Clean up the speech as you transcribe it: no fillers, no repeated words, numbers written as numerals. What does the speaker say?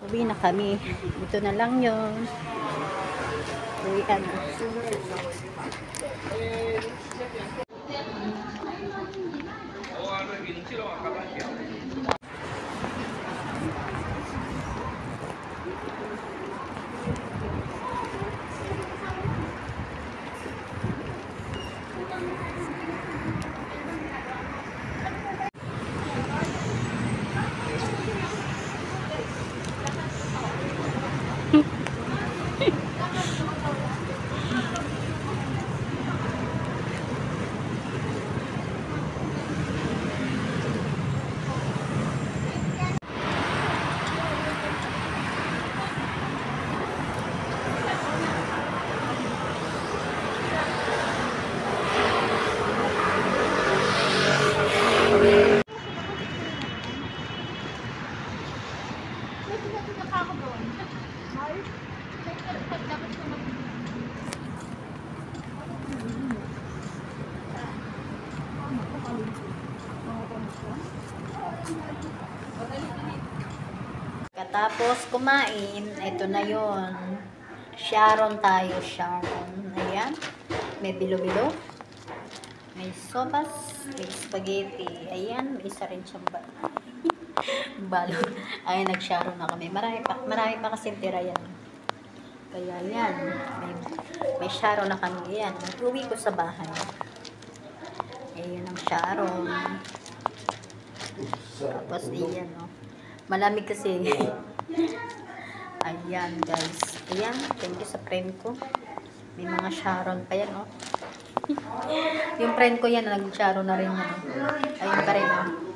Uwi na kami. Ito na lang yun. Uwian. Katapos kumain, ito na yon. Sharon tayo, Sharon. Ayan. May bilo-bilo. May sopas. May spaghetti. Ayan. May isa rin siyang balo. Ayan, nag-Sharon na kami. Marami pa kasi tira yan. Kaya yan. May Sharon na kami. Ayan. Uwi ko sa bahay. Ayan ang Sharon. Tapos iyan, no. Malamig kasi. Ayan, guys. Ayan, thank you sa friend ko. May mga Sharon pa yan, oh. Yung friend ko yan, nag-Sharon na rin yan. Ayun pa rin, oh.